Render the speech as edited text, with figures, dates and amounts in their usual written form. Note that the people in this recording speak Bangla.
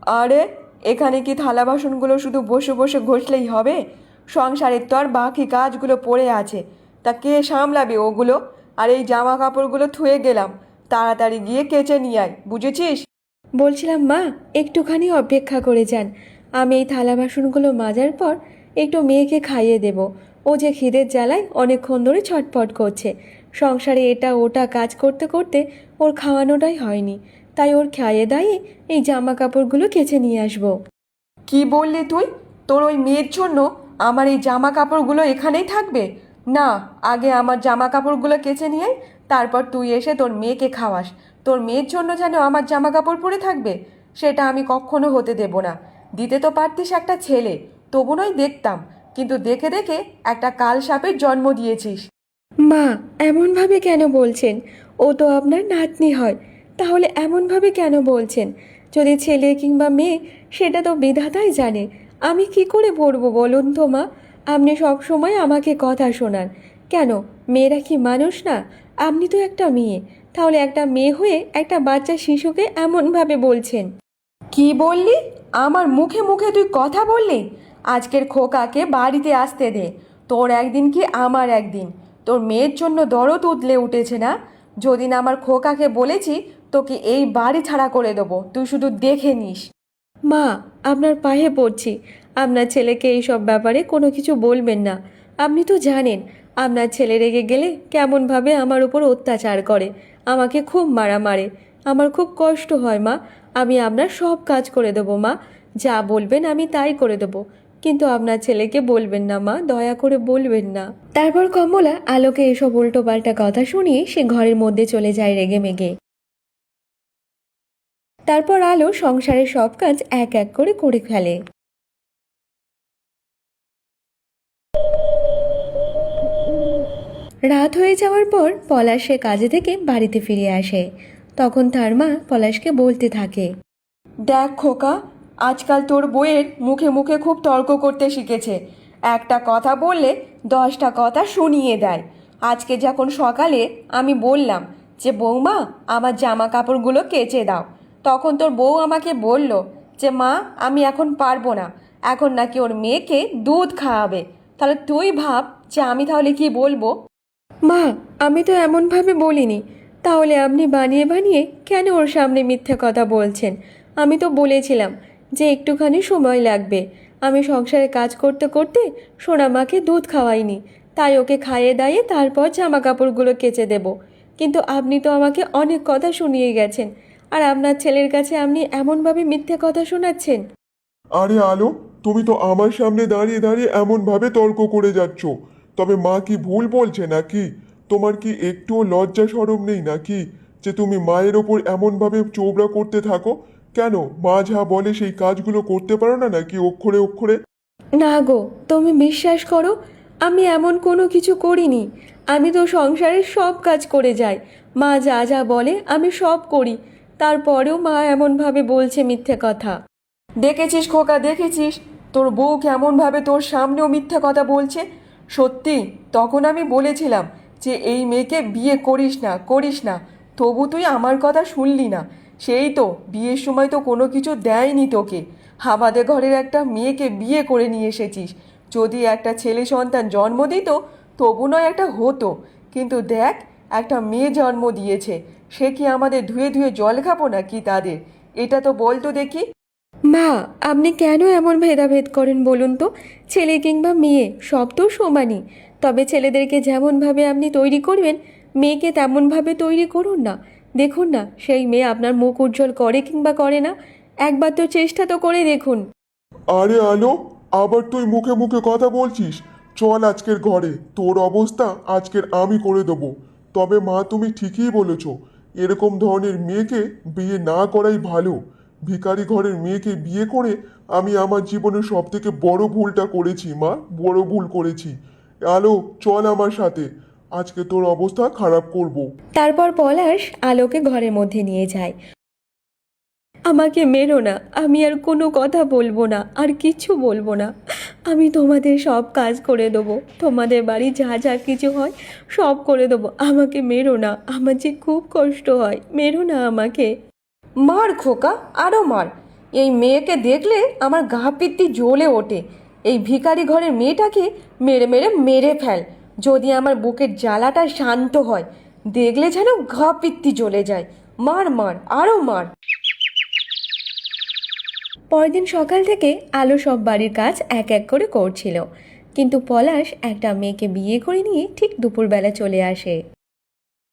আরে, এখানে কি থালা বাসনগুলো শুধু বসে বসে ঘষলেই হবে? সংসারের তো আর বাকি কাজগুলো পড়ে আছে। তা কে সামলাবে ওগুলো? আর এই জামা কাপড়গুলো ধুয়ে গেলাম, তাড়াতাড়ি গিয়ে কেচে নিয়ে আয়, বুঝেছিস? বলছিলাম মা, একটুখানি অপেক্ষা করে যান। আমি এই থালা বাসনগুলো মাজার পর একটু মেয়েকে খাইয়ে দেব। ও যে খিদের জ্বালায় অনেকক্ষণ ধরে ছটফট করছে। সংসারে এটা ওটা কাজ করতে করতে ওর খাওয়ানোটাই হয়নি। তাই ওর খাইয়ে দাইয়ে এই জামা কাপড়গুলো কেচে নিয়ে আসবো। কি বললি তুই? তোর ওই মেয়ের জন্য আমার এই জামা কাপড়গুলো এখানেই থাকবে? না, আগে আমার জামা কাপড়গুলো কেচে নিয়ে আয়, তারপর তুই এসে তোর মেয়েকে খাওয়াস। তোর মেয়ের জন্য যেন আমার জামা কাপড় পরে থাকবে, সেটা আমি কখনো হতে দেব না। দিতে তো পারতিস একটা ছেলে, তবু নয় দেখতাম, কিন্তু দেখে দেখে একটা কাল সাপের জন্ম দিয়েছিস। মা, এমনভাবে কেন বলছেন? ও তো আপনার নাতনি হয়। তাহলে এমনভাবে কেন বলছেন? যদি ছেলে কিংবা মেয়ে, সেটা তো বিধাতাই জানে। আমি কি করে পড়বো বলুন তো মা? আপনি সব সময় আমাকে কথা শোনান। কেন, মেয়েরা কি মানুষ না? আপনি তো একটা মেয়ে, তাহলে একটা মেয়ে হয়ে একটা বাচ্চা শিশুকে এমনভাবে বলছেন? কি বললি? আমার মুখে মুখে তুই কথা বললি? আজকের খোকাকে বাড়িতে আসতে দে। তোর একদিন কি আমার একদিন। তোর মেয়ের জন্য দরদ উতলে উঠেছে না? যদি না আমার খোকাকে বলেছি, তোকে এই বাড়ি ছাড়া করে দেবো, তুই শুধু দেখে নিস। মা, আপনার পায়ে পড়ছি, আপনার ছেলেকে এই সব ব্যাপারে কোনো কিছু বলবেন না। আপনি তো জানেন আপনার ছেলে রেগে গেলে কেমনভাবে আমার উপর অত্যাচার করে, আমাকে খুব মারে। আমার খুব কষ্ট হয় মা। আমি আপনার সব কাজ করে দেবো মা, যা বলবেন আমি তাই করে দেবো। কিন্তু আপনার ছেলেকে বলবেন না মা, দয়া করে বলবেন না। তারপর কমলা আলোকে এসব উল্টোপাল্টা কথা শুনিয়ে সে ঘরের মধ্যে চলে যায় রেগে মেগে। তারপর আলো সংসারের সব কাজ এক এক করে করে ফেলে। রাত হয়ে যাওয়ার পর পলাশ সে কাজে থেকে বাড়িতে ফিরে আসে। তখন তার মা পলাশকে বলতে থাকে, দেখ খোকা, আজকাল তোর বউয়ের মুখে মুখে খুব তর্ক করতে শিখেছে। একটা কথা বললে 10টা কথা শুনিয়ে দেয়। আজকে যখন সকালে আমি বললাম যে বৌমা, আমার জামা কাপড়গুলো কেচে দাও, তখন তোর বউ আমাকে বলল যে মা, আমি এখন পারবো না, এখন নাকি ওর মেয়েকে দুধ খাওয়াবে। তাহলে তুই ভাব যে আমি তাহলে কি বলবো। মা, আমি তো এমনভাবে বলিনি। তাহলে আপনি বানিয়ে বানিয়ে কেন ওর সামনে মিথ্যে কথা বলছেন? আমি তো বলেছিলাম যে একটুখানি সময় লাগবে। আমি সংসারে কাজ করতে করতে সোনামাকে দুধ খাওয়াইনি, তাই ওকে খাইয়ে দাইয়ে তারপর জামা কাপড়গুলো কেচে দেব। কিন্তু আপনি তো আমাকে অনেক কথা শুনিয়ে গেছেন, আর আপনার ছেলের কাছে আপনি এমনভাবে মিথ্যে কথা শোনাচ্ছেন। আরে আলো, তুমি তো আমার সামনে দাঁড়িয়ে দাঁড়িয়ে এমন ভাবে তর্ক করে যাচ্ছ। তবে মা কি ভুল বলছে নাকি? তোমার কি একটুও লজ্জা শরম নেই নাকি, যে তুমি মায়ের ওপর এমন ভাবে চোবড়া করতে থাকো? কেন, মা যা বলে সেই কাজগুলো করতে পারো না নাকি অক্ষরে অক্ষরে? না গো, তুমি বিশ্বাস করো, আমি এমন কোনো কিছু করিনি। আমি তো সংসারের সব কাজ করে যাই। মা যা যা বলে আমি সব করি। তারপরেও মা এমনভাবে বলছে মিথ্যে কথা। দেখেছিস খোকা, দেখেছিস তোর বউ কেমনভাবে তোর সামনেও মিথ্যা কথা বলছে? সত্যি, তখন আমি বলেছিলাম যে এই মেয়েকে বিয়ে করিস না, করিস না, তবু তুই আমার কথা শুনলি না। সেই তো বিয়ের সময় তো কোনো কিছু দেয়নি তোকে। আমাদের ঘরের একটা মেয়েকে বিয়ে করে নিয়ে এসেছিস। যদি একটা ছেলে সন্তান জন্ম দিত, তবু নয় একটা হতো, কিন্তু দেখ, একটা মেয়ে জন্ম দিয়েছে। সে কি আমাদের ধুয়ে ধুয়ে জল খাবো নাকি তাদের? এটা তো বলতো দেখি। মা, আপনি কেন এমন ভেদাভেদ করেন বলুন তো? ছেলে কিংবা মেয়ে সব তো সমানই। তবে ছেলেদেরকে যেমনভাবে আপনি তৈরি করবেন, মেয়েকে তেমনভাবে তৈরি করুন না। দেখুন না, সেই মেয়ে আপনার মুখ উজ্জ্বল করে কিংবা করে না। একবার তো চেষ্টা তো করে দেখুন। আরে আলো, আবার তুই মুখে মুখে কথা বলছিস? চল আজকের ঘরে, তোর অবস্থা আজকের আমি করে দেবো। তবে মা, তুমি ঠিকই বলেছ, এরকম ধরনের মেয়েকে বিয়ে না করাই ভালো। ভিখারি ঘরের মেয়েকে বিয়ে করে আমি আমার জীবনের সব থেকে বড় ভুলটা করেছি মা, বড় ভুল করেছি। আলো, চল আমার সাথে, আজকে তোর অবস্থা খারাপ করব। তারপর পলাশ আলোকে ঘরের মধ্যে নিয়ে যায়। আমাকে মেরো না, আমি আর কোনো কথা বলবো না, আর কিচ্ছু বলবো না। আমি তোমাদের সব কাজ করে দেবো, তোমাদের বাড়ি যা যা কিছু হয় সব করে দেবো। আমাকে মেরো না, আমার যে খুব কষ্ট হয়, মেরো না আমাকে। মার খোকা, আরো মার। এই মেয়েকে দেখলে আমার গা পিত্তি জ্বলে ওঠে। এই ভিখারি ঘরের মেয়েটাকে মেরে মেরে মেরে ফেল, যদি আমার বুকের জ্বালাটা শান্ত হয়। দেখলে যেন গা পিত্তি জ্বলে যায়। মার মার, আরও মার। পরদিন সকাল থেকে আলো সব বাড়ির কাজ এক এক করে করছিল, কিন্তু পলাশ একটা মেয়েকে বিয়ে করে নিয়ে ঠিক দুপুরবেলা চলে আসে।